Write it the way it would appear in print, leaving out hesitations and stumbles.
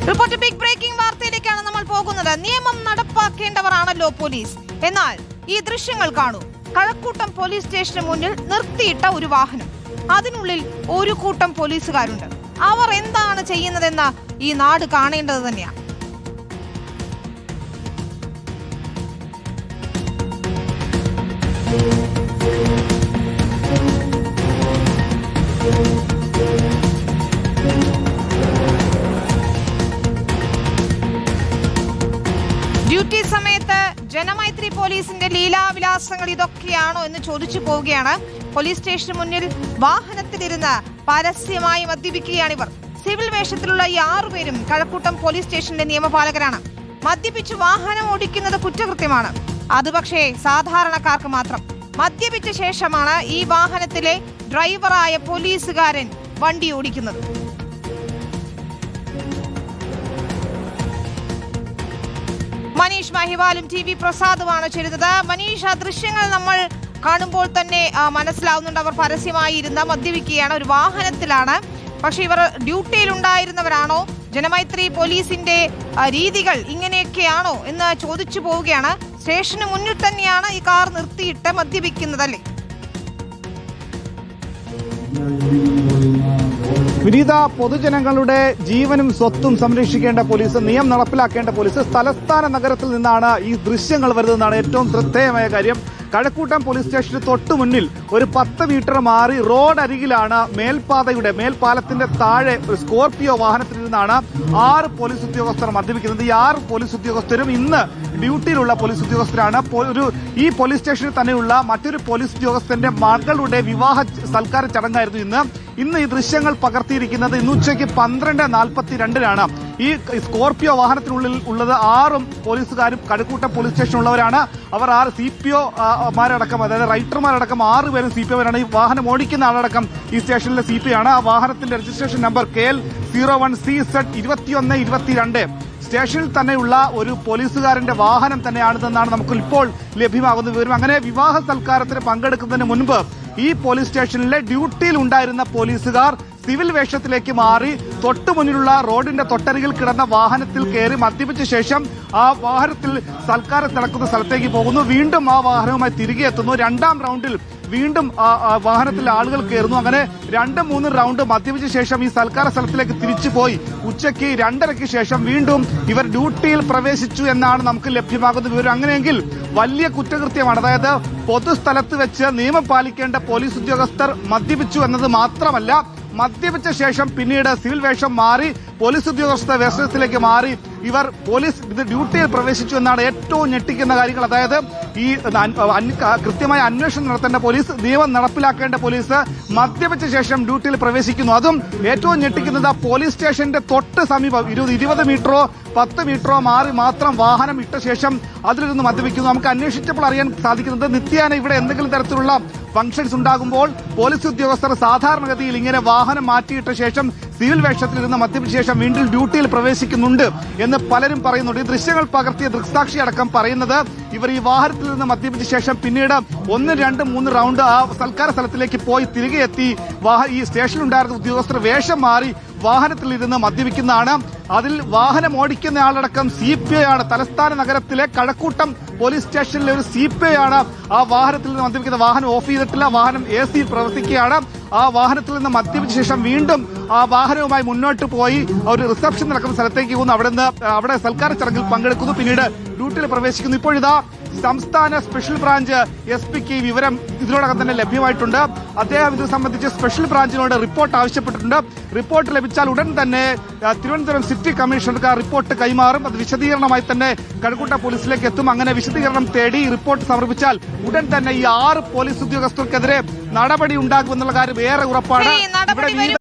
Report big breaking വാർത്തയിലേക്കാണ് നമ്മൾ പോകുന്നത്. നിയമം നടപ്പാക്കേണ്ടവരാണല്ലോ പോലീസ്. എന്നാൽ ഈ ദൃശ്യങ്ങൾ കാണൂ. കഴക്കൂട്ടം പോലീസ് സ്റ്റേഷന് മുന്നിൽ നിർത്തിയിട്ട ഒരു വാഹനം, അതിനുള്ളിൽ ഒരു കൂട്ടം പോലീസുകാരുണ്ട്. അവർ എന്താണ് ചെയ്യുന്നതെന്ന് ഈ നാട് കാണേണ്ടത് തന്നെയാണ്. ഡ്യൂട്ടി സമയത്ത് ജനമൈത്രി പോലീസിന്റെ ലീലാവിലാസങ്ങൾ ഇതൊക്കെയാണോ എന്ന് ചോദിച്ചു പോവുകയാണ്. പോലീസ് സ്റ്റേഷന് മുന്നിൽ വാഹനത്തിലിരുന്ന് പരസ്യമായി മദ്യപിക്കുകയാണിവർ. സിവിൽ വേഷത്തിലുള്ള ഈ 6 പേരും കഴക്കൂട്ടം പോലീസ് സ്റ്റേഷനിലെ നിയമപാലകരാണ്. മദ്യപിച്ച് വാഹനം ഓടിക്കുന്നത് കുറ്റകൃത്യമാണ്. അത് പക്ഷേ സാധാരണക്കാർക്ക് മാത്രം. മദ്യപിച്ച ശേഷമാണ് ഈ വാഹനത്തിലെ ഡ്രൈവറായ പോലീസുകാരൻ വണ്ടി ഓടിക്കുന്നത്. മനീഷ് മഹിവാലും TV പ്രസാദുമാണ് ചേരുന്നത്. മനീഷ്, ആ ദൃശ്യങ്ങൾ നമ്മൾ കാണുമ്പോൾ തന്നെ മനസ്സിലാവുന്നുണ്ട്. അവർ പരസ്യമായി ഇരുന്ന് മദ്യപിക്കുകയാണ്, ഒരു വാഹനത്തിലാണ്. പക്ഷെ ഇവർ ഡ്യൂട്ടിയിലുണ്ടായിരുന്നവരാണോ? ജനമൈത്രി പോലീസിന്റെ രീതികൾ ഇങ്ങനെയൊക്കെയാണോ എന്ന് ചോദിച്ചു പോവുകയാണ്. സ്റ്റേഷന് മുന്നിൽ തന്നെയാണ് ഈ കാർ നിർത്തിയിട്ട് മദ്യപിക്കുന്നതല്ലേ? വിനീത, പൊതുജനങ്ങളുടെ ജീവനും സ്വത്തും സംരക്ഷിക്കേണ്ട പോലീസ്, നിയമം നടപ്പിലാക്കേണ്ട പോലീസ് തലസ്ഥാന നഗരത്തിൽ നിന്നാണ് ഈ ദൃശ്യങ്ങൾ വരുന്നതെന്നാണ് ഏറ്റവും ശ്രദ്ധേയമായ കാര്യം. കഴക്കൂട്ടം പോലീസ് സ്റ്റേഷന് തൊട്ടു മുന്നിൽ ഒരു 10 മീറ്റർ മാറി റോഡ് അരികിലാണ് മേൽപ്പാലത്തിന്റെ താഴെ ഒരു സ്കോർപിയോ വാഹനത്തിൽ നിന്നാണ് 6 പോലീസ് ഉദ്യോഗസ്ഥർ മദ്യപിക്കുന്നത്. ഈ 6 പോലീസ് ഉദ്യോഗസ്ഥരും ഇന്ന് ഡ്യൂട്ടിയിലുള്ള പോലീസ് ഉദ്യോഗസ്ഥരാണ്. ഈ പോലീസ് സ്റ്റേഷനിൽ തന്നെയുള്ള മറ്റൊരു പോലീസ് ഉദ്യോഗസ്ഥന്റെ മകളുടെ വിവാഹ സൽക്കാര ചടങ്ങായിരുന്നു ഇന്ന് ഈ ദൃശ്യങ്ങൾ പകർത്തിയിരിക്കുന്നത്. ഇന്ന് ഉച്ചയ്ക്ക് 12:42 ഈ സ്കോർപിയോ വാഹനത്തിനുള്ളിൽ ഉള്ളത് 6 പോലീസുകാരും കഴക്കൂട്ടം പോലീസ് സ്റ്റേഷനിലുള്ളവരാണ്. അവർ 6 CPO മാരടക്കം, അതായത് റൈറ്റർമാരടക്കം 6 പേരും CPO ആണ്. ഈ വാഹനം ഓടിക്കുന്ന ആളടക്കം ഈ സ്റ്റേഷനിലെ CPO ആണ്. ആ വാഹനത്തിന്റെ രജിസ്ട്രേഷൻ നമ്പർ KL 01CZ 2122. സ്റ്റേഷനിൽ തന്നെയുള്ള ഒരു പോലീസുകാരന്റെ വാഹനം തന്നെയാണിതെന്നാണ് നമുക്ക് ഇപ്പോൾ ലഭ്യമാകുന്ന വിവരം. അങ്ങനെ വിവാഹ സൽക്കാരത്തിന് പങ്കെടുക്കുന്നതിന് മുൻപ് ഈ പോലീസ് സ്റ്റേഷനിലെ ഡ്യൂട്ടിയിൽ ഉണ്ടായിരുന്ന പോലീസുകാർ സിവിൽ വേഷത്തിലേക്ക് മാറി തൊട്ടു മുന്നിലുള്ള റോഡിന്റെ തൊട്ടരികിൽ കിടന്ന വാഹനത്തിൽ കയറി മദ്യപിച്ച ശേഷം ആ വാഹനത്തിൽ സൽക്കാരം നടക്കുന്ന സ്ഥലത്തേക്ക് പോകുന്നു. വീണ്ടും ആ വാഹനവുമായി തിരികെ എത്തുന്നു. 2ാം റൗണ്ടിൽ വീണ്ടും വാഹനത്തിൽ ആളുകൾ കയറുന്നു. അങ്ങനെ 2-3 റൗണ്ട് മദ്യപിച്ച ശേഷം ഈ സൽക്കാര സ്ഥലത്തിലേക്ക് തിരിച്ചു പോയി ഉച്ചയ്ക്ക് 2:30 ശേഷം വീണ്ടും ഇവർ ഡ്യൂട്ടിയിൽ പ്രവേശിച്ചു എന്നാണ് നമുക്ക് ലഭ്യമാകുന്ന വിവരം. അങ്ങനെയെങ്കിൽ വലിയ കുറ്റകൃത്യമാണ്. അതായത് പൊതുസ്ഥലത്ത് വെച്ച് നിയമം പാലിക്കേണ്ട പോലീസ് ഉദ്യോഗസ്ഥർ മദ്യപിച്ചു എന്നത് മാത്രമല്ല, മദ്യപിച്ച ശേഷം പിന്നീട് സിവിൽ വേഷം മാറി പോലീസ് ഉദ്യോഗസ്ഥ വേഷത്തിലേക്ക് മാറി ഇവർ ഡ്യൂട്ടിയിൽ പ്രവേശിച്ചു എന്നാണ് ഏറ്റവും ഞെട്ടിക്കുന്ന കാര്യങ്ങൾ. അതായത് ഈ കൃത്യമായ അന്വേഷണം നടത്തേണ്ട പോലീസ്, നിയമം നടപ്പിലാക്കേണ്ട പോലീസ് മദ്യപിച്ച ശേഷം ഡ്യൂട്ടിയിൽ പ്രവേശിക്കുന്നു. അതും ഏറ്റവും ഞെട്ടിക്കുന്നത് പോലീസ് സ്റ്റേഷന്റെ തൊട്ട് സമീപം 20 മീറ്ററോ 10 മീറ്ററോ മാറി മാത്രം വാഹനം ഇട്ട ശേഷം അതിലിരുന്ന് മദ്യപിക്കുന്നു. നമുക്ക് അന്വേഷിച്ചപ്പോൾ അറിയാൻ സാധിക്കുന്നത് നിത്യേന ഇവിടെ എന്തെങ്കിലും തരത്തിലുള്ള ഫംഗ്ഷൻസ് ഉണ്ടാകുമ്പോൾ പോലീസ് ഉദ്യോഗസ്ഥർ സാധാരണഗതിയിൽ ഇങ്ങനെ വാഹനം മാറ്റിയിട്ട ശേഷം സിവിൽ വേഷത്തിലിരുന്ന് മദ്യപിച്ച ശേഷം വീണ്ടും ഡ്യൂട്ടിയിൽ പ്രവേശിക്കുന്നുണ്ട് എന്ന് പലരും പറയുന്നുണ്ട്. ഈ ദൃശ്യങ്ങൾ പകർത്തിയ ദൃക്സാക്ഷി അടക്കം പറയുന്നത് ഇവർ ഈ വാഹനത്തിൽ നിന്ന് മദ്യപിച്ച ശേഷം പിന്നീട് 1, 2, 3 റൗണ്ട് ആ സൽക്കാര സ്ഥലത്തിലേക്ക് പോയി തിരികെ എത്തി ഈ സ്റ്റേഷനിലുണ്ടായിരുന്ന ഉദ്യോഗസ്ഥർ വേഷം മാറി വാഹനത്തിലിരുന്ന് മദ്യപിക്കുന്നതാണ്. അതിൽ വാഹനം ഓടിക്കുന്ന ആളടക്കം CPO ആണ്. തലസ്ഥാന നഗരത്തിലെ കഴക്കൂട്ടം പോലീസ് സ്റ്റേഷനിലെ ഒരു CPO ആണ് ആ വാഹനത്തിൽ നിന്ന് മദ്യപിക്കുന്നത്. വാഹനം ഓഫ് ചെയ്തിട്ടില്ല, വാഹനം AC പ്രവർത്തിക്കുകയാണ്. ആ വാഹനത്തിൽ നിന്ന് മദ്യപിച്ച ശേഷം വീണ്ടും ആ വാഹനവുമായി മുന്നോട്ട് പോയി ഒരു റിസപ്ഷൻ നടക്കുന്ന സ്ഥലത്തേക്ക് പോകുന്നു. അവിടെ സൽക്കാര ചടങ്ങിൽ പങ്കെടുക്കുന്നു, പിന്നീട് ഡ്യൂട്ടിയിൽ പ്രവേശിക്കുന്നു. ഇപ്പോഴിതാ സംസ്ഥാന സ്പെഷ്യൽ ബ്രാഞ്ച് SP-ക്ക് ഈ വിവരം ഇതിനോടകം തന്നെ ലഭ്യമായിട്ടുണ്ട്. അദ്ദേഹം ഇത് സംബന്ധിച്ച് സ്പെഷ്യൽ ബ്രാഞ്ചിനോട് റിപ്പോർട്ട് ആവശ്യപ്പെട്ടിട്ടുണ്ട്. റിപ്പോർട്ട് ലഭിച്ചാൽ ഉടൻ തന്നെ തിരുവനന്തപുരം സിറ്റി കമ്മീഷണർക്ക് ആ റിപ്പോർട്ട് കൈമാറും. അത് വിശദീകരണമായി തന്നെ കഴക്കൂട്ടം പോലീസിലേക്ക് എത്തും. അങ്ങനെ വിശദീകരണം തേടി റിപ്പോർട്ട് സമർപ്പിച്ചാൽ ഉടൻ തന്നെ ഈ 6 പോലീസ് ഉദ്യോഗസ്ഥർക്കെതിരെ നടപടി ഉണ്ടാകുമെന്നുള്ള കാര്യം ഏറെ ഉറപ്പാണ്. ഇവിടെ